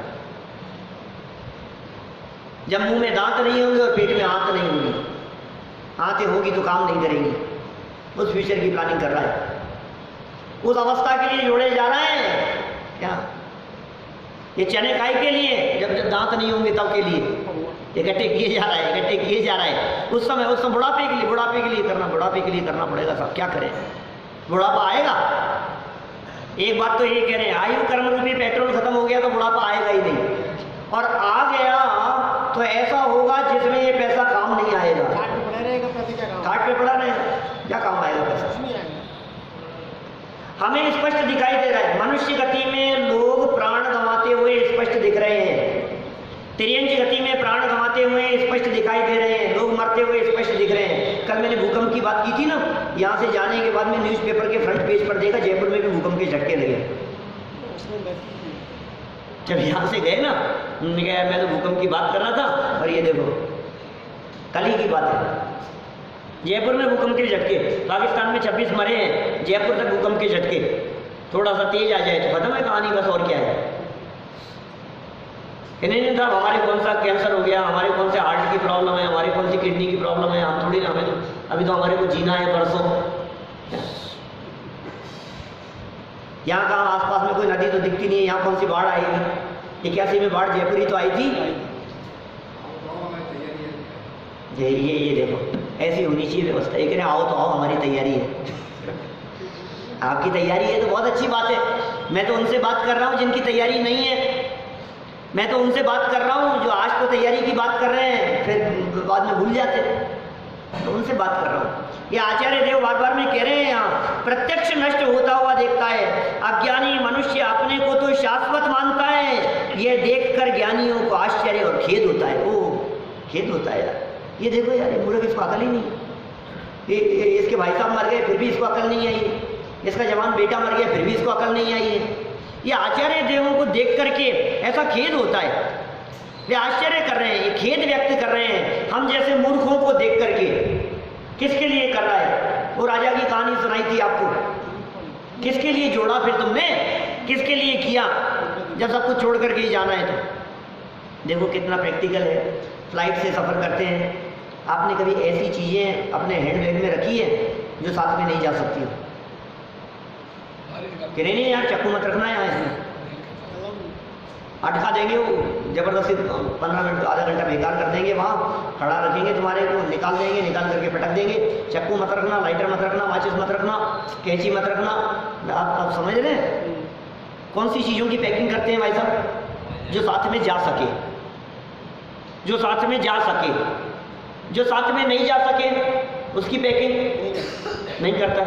जब मुंह में दांत नहीं होंगे और पेट में आंत नहीं होंगी, आंतें होगी तो काम नहीं करेंगी, उस फ्यूचर की प्लानिंग कर रहा है, उस अवस्था के लिए जोड़े जा रहे हैं। क्या ये चने काय के लिए, जब दांत नहीं होंगे तब के लिए इकट्ठे किए जा रहा है, इकट्ठे किए जा रहा है। उस समय बुढ़ापे के लिए करना पड़ेगा। सब क्या करें, बुढ़ापा आएगा। एक बात तो ये कह रहे हैं, आयु कर्म रूपी पेट्रोल खत्म हो गया तो बुढ़ापा आएगा ही नहीं, और आ गया तो ऐसा होगा जिसमें ये पैसा काम नहीं आएगा। घाट पे पड़ा रहेगा, क्या काम आएगा पैसा? हमें स्पष्ट दिखाई दे रहा है, मनुष्य गति में लोग प्राण गंवाते हुए स्पष्ट दिख रहे हैं, तिर्यंच गति में प्राण गंवाते हुए स्पष्ट दिखाई दे रहे हैं, लोग मरते हुए स्पष्ट दिख रहे हैं। कल मैंने भूकंप की बात की थी ना, यहाँ से जाने के बाद में न्यूज़पेपर के फ्रंट पेज पर देखा जयपुर में भी भूकंप के झटके लगे। जब यहाँ से गए ना, उन्होंने कहा मैं तो भूकंप की बात कर रहा था, और ये देखो कल ही की बात है, जयपुर में भूकंप के झटके, पाकिस्तान में 26 मरे हैं, जयपुर तक भूकंप के झटके, थोड़ा सा तेज आ जाए तो खत्म है कहानी, बस और क्या है। नहीं था हमारे कौन सा कैंसर हो गया, हमारे कौन से हार्ट की प्रॉब्लम है, हमारी कौन सी किडनी की प्रॉब्लम है, हम थोड़ी ना, हमें तो अभी तो हमारे को जीना है परसों। यहाँ कहाँ आसपास में कोई नदी तो दिखती नहीं है, यहाँ कौन सी बाढ़ आएगी। 81 में बाढ़ जयपुरी तो आई थी। ये देखो ऐसी होनी चाहिए व्यवस्था। एक ने आओ तो आओ, हमारी तैयारी है। आपकी तैयारी है तो बहुत अच्छी बात है। मैं तो उनसे बात कर रहा हूँ जिनकी तैयारी नहीं है। मैं तो उनसे बात कर रहा हूँ जो आज तो तैयारी की बात कर रहे हैं, फिर बाद में भूल जाते, तो उनसे बात कर रहा हूँ। ये आचार्य देव बार बार में कह रहे हैं यहाँ, प्रत्यक्ष नष्ट होता हुआ देखता है। अज्ञानी मनुष्य अपने को तो शाश्वत मानता है, ये देखकर ज्ञानियों को आश्चर्य और खेद होता है। ओ खेद होता है यार, ये देखो यार, ये मूर्ख, इसको अकल ही नहीं। इसके भाई साहब मर गए फिर भी इसको अकल नहीं आई, इसका जवान बेटा मर गया फिर भी इसको अकल नहीं आई है। ये आचार्य देवों को देख करके ऐसा खेद होता है, वे आश्चर्य कर रहे हैं, ये खेद व्यक्त कर रहे हैं हम जैसे मूर्खों को देख करके। किसके लिए कर रहा है? वो राजा की कहानी सुनाई थी आपको, किसके लिए जोड़ा फिर तुमने, किसके लिए किया, जब सब कुछ छोड़ करके ही जाना है तो। देखो कितना प्रैक्टिकल है। फ्लाइट से सफ़र करते हैं, आपने कभी ऐसी चीज़ें अपने हैंडबैग में रखी है जो साथ में नहीं जा सकती हो? कि नहीं यार चक्कू मत रखना है यहाँ, इसमें अटका देंगे, वो ज़बरदस्ती 15 मिनट आधा घंटा बेकार कर देंगे, वहाँ खड़ा रखेंगे, तुम्हारे को निकाल देंगे, निकाल करके पटक देंगे। चक्कू मत रखना, लाइटर मत रखना, माचिस मत रखना, कैंची मत रखना। आप समझ रहे हैं कौन सी चीज़ों की पैकिंग करते हैं भाई साहब? जो साथ में जा सके, जो साथ में जा सके, जो साथ में नहीं जा सके उसकी पैकिंग नहीं करता।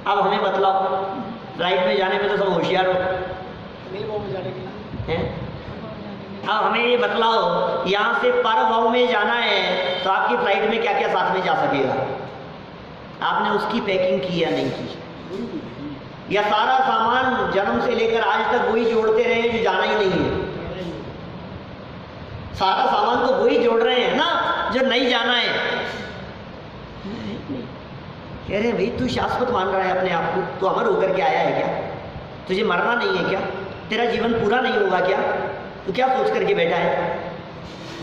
अब हमें बतलाओ, फ्लाइट में जाने में तो सब होशियार हो हैं। अब हमें ये बतलाओ, यहाँ से पर भाव में जाना है तो आपकी फ्लाइट में क्या क्या साथ में जा सकेगा? आपने उसकी पैकिंग की या नहीं की? या सारा सामान जन्म से लेकर आज तक वही जोड़ते रहे जो जाना ही नहीं है? सारा सामान तो वही जोड़ रहे हैं ना जो नहीं जाना है। कह रहे भाई तू शाश्वत मान रहा है अपने आप को, तू अमर होकर के आया है क्या? तुझे मरना नहीं है क्या? तेरा जीवन पूरा नहीं होगा क्या? तू क्या सोच करके बैठा है?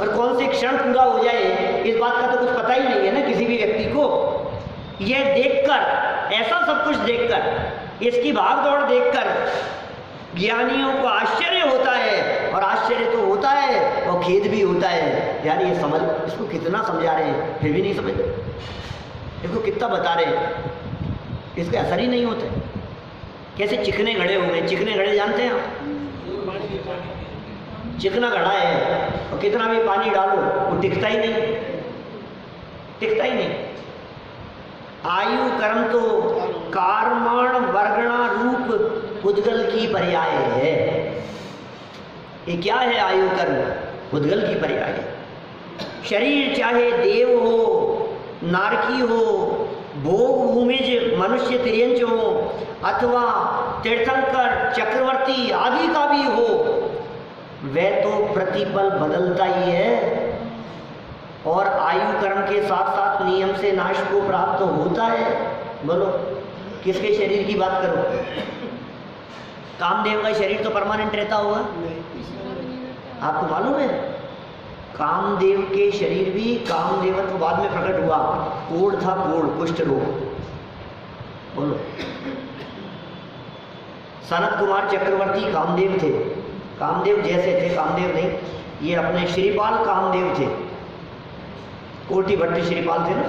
और कौन से क्षण पूरा हो जाए इस बात का तो कुछ पता ही नहीं है ना किसी भी व्यक्ति को। यह देखकर, ऐसा सब कुछ देखकर, इसकी भाग दौड़ देखकर ज्ञानियों को आश्चर्य होता है, और आश्चर्य तो होता है और खेद भी होता है। यार ये समझ, इसको कितना समझा रहे हैं फिर भी नहीं समझते, इसको कितना बता रहे हैं, इसका असर ही नहीं होता। कैसे चिकने घड़े हो गए। चिकने घड़े जानते हैं आप? चिकना घड़ा है और कितना भी पानी डालो वो टिकता ही नहीं, टिकता ही नहीं। आयु कर्म तो कार्मण वर्गणा रूप उद्गल की पर्याय है। ये क्या है आयु कर्म? उद्गल की पर्याय है। शरीर चाहे देव हो, नारकी हो, भोग भूमिज मनुष्य तिर्यंच हो, अथवा तीर्थंकर चक्रवर्ती आदि का भी हो, वह तो प्रतिपल बदलता ही है और आयु कर्म के साथ साथ नियम से नाश को प्राप्त होता है। बोलो किसके शरीर की बात करो? कामदेव का शरीर तो परमानेंट रहता होगा, आपको मालूम है? कामदेव के शरीर भी, कामदेवत्व बाद में प्रकट हुआ, कोढ़ था, कोढ़, कुष्ठ रोग। बोलो सनत कुमार चक्रवर्ती कामदेव थे, कामदेव जैसे थे, कामदेव नहीं, ये अपने श्रीपाल कामदेव थे, कोटि भट्ट श्रीपाल थे ना,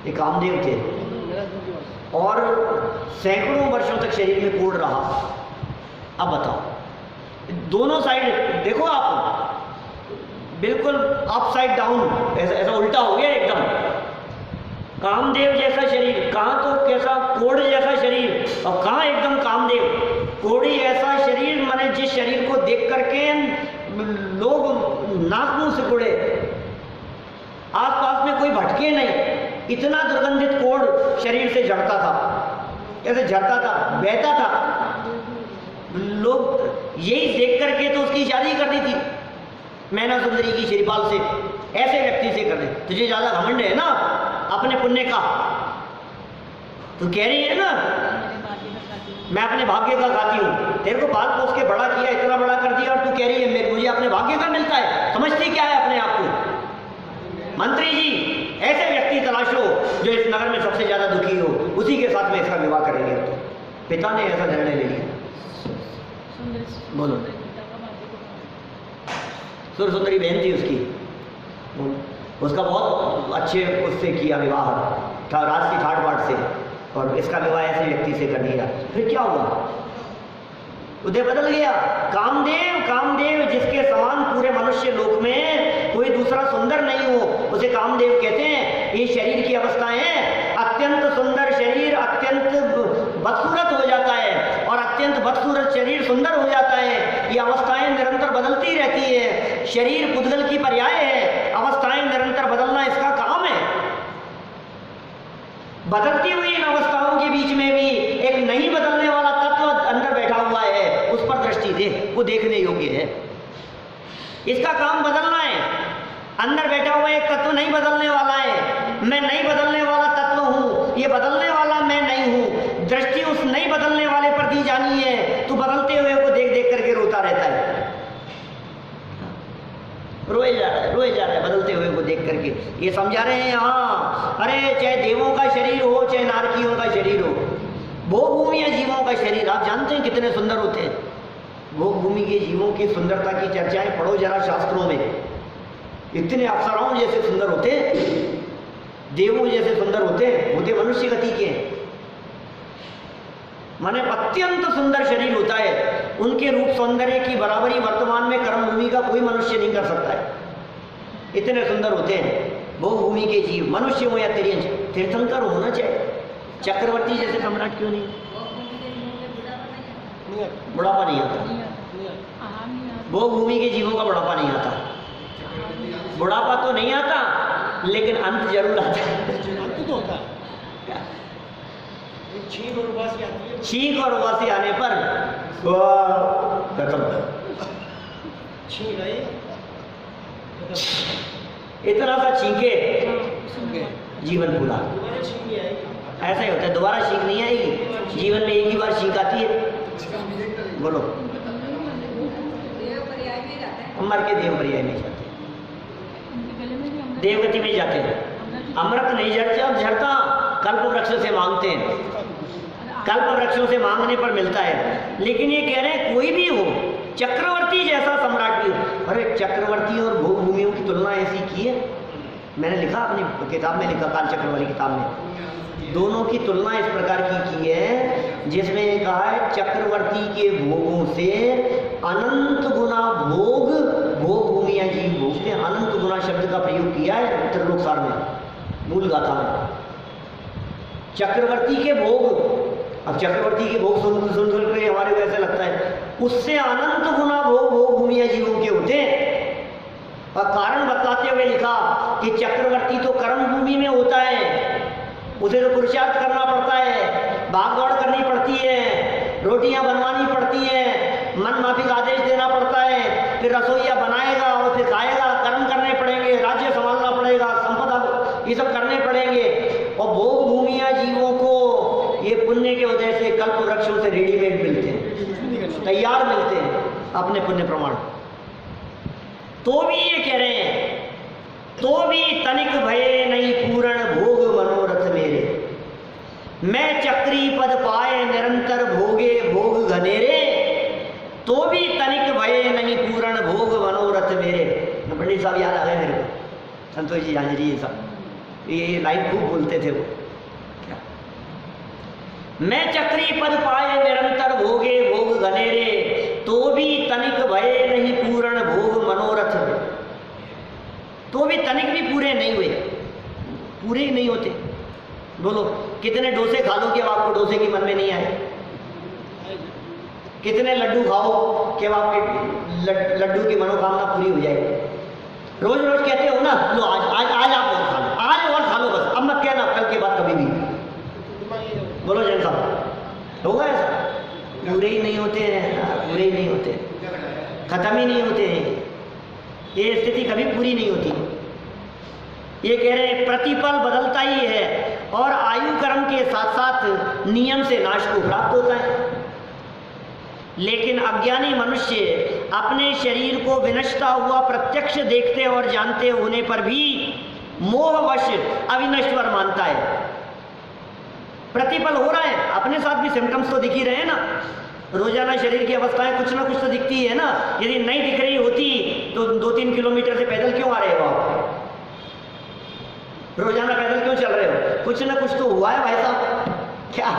ये कामदेव थे, और सैकड़ों वर्षों तक शरीर में कोढ़ रहा। अब बताओ, दोनों साइड देखो आप, बिल्कुल अपसाइड डाउन, ऐसा उल्टा हो गया एकदम। कामदेव जैसा शरीर, कहाँ तो कैसा कोढ़ जैसा शरीर, और कहाँ एकदम कामदेव कोढ़ी ऐसा शरीर। माने जिस शरीर को देख करके लोग नाक मुंह से कोड़े, आसपास में कोई भटके नहीं, इतना दुर्गंधित कोढ़ शरीर से झड़ता था, ऐसे झड़ता था, बहता था। लोग यही देख करके तो उसकी शादी कर दी थी मैना सुंदरी की श्रीपाल से, ऐसे व्यक्ति से कर दे। तुझे ज़्यादा घमंड है ना, अपने पुण्य का? तू कह रही है ना मैं अपने भाग्य का खाती हूँ, तेरे को पाल पोस के बड़ा किया, इतना बड़ा कर दिया, और तू कह रही है मेरे मुझे अपने भाग्य का मिलता है। समझती क्या है अपने आप को? मंत्री जी ऐसे व्यक्ति तलाशो जो इस नगर में सबसे ज्यादा दुखी हो, उसी के साथ में इसका विवाह करेंगे। तो पिता ने ऐसा निर्णय ले लिया। बोलो। सुर सुंदरी बहन थी उसकी, उसका बहुत अच्छे उससे किया विवाह, राजसी ठाट बाट से, और इसका विवाह ऐसे व्यक्ति से कर दिया। फिर क्या हुआ? उदय बदल गया। कामदेव, कामदेव जिसके समान पूरे मनुष्य लोक में कोई दूसरा सुंदर नहीं हो, उसे कामदेव कहते हैं। ये शरीर की अवस्थाएं हैं, अत्यंत सुंदर शरीर अत्यंत बदसूरत हो जाता है, और अत्यंत बदसूरत शरीर सुंदर हो जाता है। ये अवस्थाएं निरंतर बदलती रहती है। शरीर पुद्गल की पर्याय है, अवस्थाएं निरंतर बदलना इसका काम है। बदलती हुई इन अवस्थाओं के बीच में भी एक नहीं बदलने वाला तत्व अंदर बैठा हुआ है, उस पर दृष्टि दे, वो देखने योग्य है। इसका काम बदलना है। अंदर बैठा हुआ एक तत्व नहीं बदलने वाला है। मैं नहीं बदलने वाला तत्व हूं, ये बदलने वाला मैं नहीं हूं। दृष्टि उस नहीं बदलने वाले पर दी जानी है। तू बदलते हुए को देख देख करके रोता रहता है, रोए जा रहा है बदलते हुए को देख करके। ये समझा रहे हैं हाँ, अरे चाहे देवों का शरीर हो चाहे नारकियों का शरीर हो, भोग भूमि या जीवों का शरीर आप जानते हैं कितने सुंदर होते हैं। भोग भूमि के जीवों की सुंदरता की चर्चाएं पढ़ो जरा शास्त्रों में। इतने अप्सराओं जैसे सुंदर होते, देवों जैसे सुंदर होते मनुष्य गति के, माने अत्यंत सुंदर शरीर होता है। उनके रूप सौंदर्य की बराबरी वर्तमान में कर्म भूमि का कोई मनुष्य नहीं कर सकता है, इतने सुंदर होते हैं भोग भूमि के जीव। मनुष्य हो या तीर्थंकर होना चाहिए। चक्रवर्ती जैसे सम्राट क्यों नहीं? बुढ़ापा नहीं आता। भोग भूमि के जीवों का बुढ़ापा नहीं आता। बुढ़ापा तो नहीं आता, लेकिन अंत जरूर आता है। अंत तो होता है। छींक और उबासी आने पर खत्म। इतना सा छींके जीवन पूरा। ऐसा ही होता है, दोबारा छींक नहीं आएगी। जीवन में एक ही बार छींक आती है। बोलो। मर के देव पर्याय में जाते हैं, देवगति में जाते हैं। अमृत नहीं झरता, कल्प वृक्ष से मांगते हैं। कल्प वृक्षों से मांगने पर मिलता है। लेकिन ये कह रहे हैं कोई भी हो, चक्रवर्ती जैसा सम्राट भी हो। अरे चक्रवर्ती और भोग भूमियों की तुलना ऐसी की है, मैंने लिखा अपनी किताब में, लिखा काल चक्र वाली किताब में। दोनों की तुलना इस प्रकार की है जिसमें ये कहा है चक्रवर्ती के भोगों से अनंत गुना भोग भूमि या जीव भोगते हैं। अनंत गुना शब्द का प्रयोग किया है त्रिलोकसार में, मूल गाथा में। चक्रवर्ती के भोग, अब चक्रवर्ती के भोग सुन करके हमारे को ऐसे लगता है उससे अनंत गुना भोग भूमि या जीवों के होते हैं। और कारण बताते हुए लिखा कि चक्रवर्ती तो कर्म भूमि में होता है, उसे तो पुरुषार्थ करना पड़ता है, भाग दौड़ करनी पड़ती है, रोटियां बनवानी पड़ती है, मन माफिक आदेश देना पड़ता है, फिर रसोईया बनाएगा और फिर खाएगा, कर्म करने पड़ेंगे, राज्य संभालना पड़ेगा, संपदा ये सब करने पड़ेंगे। और भोग भूमिया जीवों को ये पुण्य के वजह से कल्प वृक्षों से रेडीमेड मिलते हैं, तैयार मिलते हैं अपने पुण्य प्रमाण। तो भी ये कह रहे हैं तो भी तनिक भय नहीं पूर्ण भोग मनोरथ मेरे, मैं चक्री पद पाए निरंतर भोगे भोग घनेरे, तो भी तनिक भय नहीं पूर्ण भोग मनोरथ मेरे। पंडित साहब याद आ गए मेरे को, संतोष जी झांझरी ये सब, ये लाइन खूब बोलते थे वो। क्या मैं चक्री पद पाए निरंतर भोगे भोग घनेरे, तो भी तनिक भय नहीं पूर्ण भोग मनोरथ। तो भी तनिक भी पूरे नहीं हुए, पूरे ही नहीं होते। बोलो कितने डोसे खा लो कि अब आपको डोसे की मन में नहीं आए? कितने लड्डू खाओ कि अब आपके लड्डू की मनोकामना पूरी हो जाए? रोज रोज कहते हो ना, लो आज आप और खा लो, आज और खा लो बस, अब मत कहना कल के बाद कभी भी। बोलो जैन साहब, होगा ऐसा? पूरे ही नहीं होते हैं, पूरे ही नहीं होते, खत्म ही नहीं होते हैं। ये स्थिति कभी पूरी नहीं होती। ये कह रहे हैं प्रतिपल बदलता ही है और आयु कर्म के साथ साथ नियम से नाश को प्राप्त होता है। लेकिन अज्ञानी मनुष्य अपने शरीर को विनष्टा हुआ प्रत्यक्ष देखते और जानते होने पर भी मोहवश अविनश्वर मानता है। प्रतिपल हो रहा है, अपने साथ भी सिम्टम्स तो दिख ही रहे हैं ना, रोजाना शरीर की अवस्थाएं कुछ ना कुछ तो दिखती है ना। यदि नहीं दिख रही होती तो 2-3 किलोमीटर से पैदल क्यों आ रहे हो आप? रोजाना पैदल क्यों चल रहे हो? कुछ ना कुछ तो हुआ है भाई साहब, क्या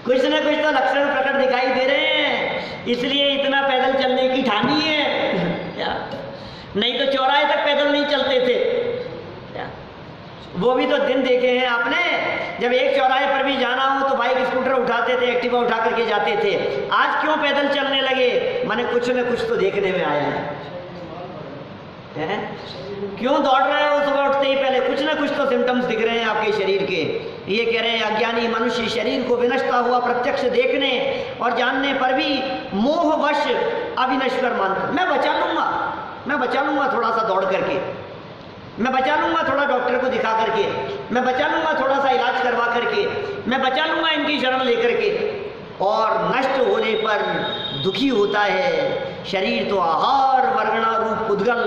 कुछ ना कुछ तो लक्षण प्रकट दिखाई दे रहे हैं, इसलिए इतना पैदल चलने की ठानी है क्या? नहीं तो चौराहे तक पैदल नहीं चलते थे क्या? वो भी तो दिन देखे हैं आपने, जब एक चौराहे पर भी जाना हो तो बाइक स्कूटर उठाते थे, एक्टिवा उठा करके जाते थे। आज क्यों पैदल चलने लगे? माने कुछ न कुछ तो देखने में आया है। क्यों दौड़ रहे हो सुबह उठते ही? पहले कुछ ना कुछ तो सिम्टम्स दिख रहे हैं आपके शरीर के। ये कह रहे हैं अज्ञानी मनुष्य शरीर को विनष्टा हुआ प्रत्यक्ष देखने और जानने पर भी मोहवश अविनश्वर मानता। मैं बचा लूंगा थोड़ा सा दौड़ करके, मैं बचा लूंगा थोड़ा डॉक्टर को दिखा करके, मैं बचा लूंगा थोड़ा सा इलाज करवा करके, मैं बचा लूंगा इनकी शरण लेकर के। और नष्ट होने पर दुखी होता है। शरीर तो आहार वर्गणा रूप उद्गल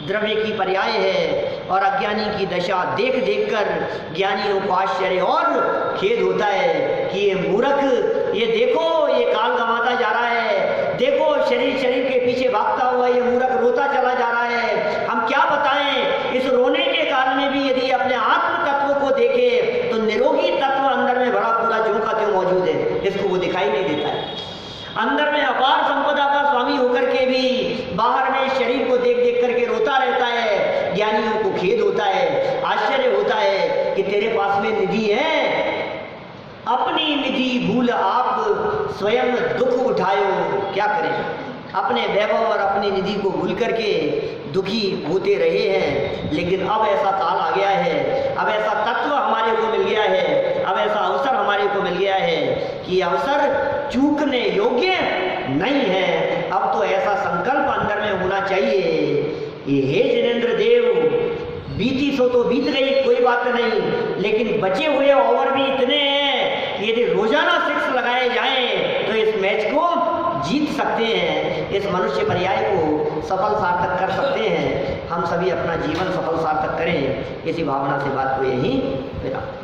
द्रव्य की पर्याय है और अज्ञानी की दशा देख देख कर ज्ञानियों को आश्चर्य और खेद होता है कि ये मूर्ख, ये देखो ये काल गंवाता जा रहा है, देखो शरीर के पीछे भागता हुआ ये मूर्ख रोता चला जा रहा है। हम क्या बताएं, इस रोने के काल में भी यदि अपने आत्म तत्व को देखे तो निरोगी तत्व अंदर में बड़ा पूरा ज्यों का त्यों मौजूद है, इसको वो दिखाई नहीं देता है। अंदर में अपार संपदा का स्वामी होकर के भी बाहर में शरीर को देख देख करके रोता रहता है। ज्ञानियों को खेद होता है, आश्चर्य होता है कि तेरे पास में निधि है, अपनी निधि भूल आप स्वयं दुख उठायो, क्या करें? अपने वैभव और अपनी निधि को भूल करके दुखी होते रहे हैं। लेकिन अब ऐसा काल आ गया है, अब ऐसा तत्व हमारे को मिल गया है, अब ऐसा अवसर हमारे को मिल गया है कि अवसर चूकने योग्य नहीं है। अब तो ऐसा संकल्प अंदर में होना चाहिए कि हे जिनेंद्र देव, बीती सो तो बीत गई, कोई बात नहीं, लेकिन बचे हुए ओवर भी इतने हैं कि यदि रोजाना 6 लगाए जाएं तो इस मैच को जीत सकते हैं, इस मनुष्य पर्याय को सफल सार्थक कर सकते हैं। हम सभी अपना जीवन सफल सार्थक करें, इसी भावना से बात को यहीं विराम।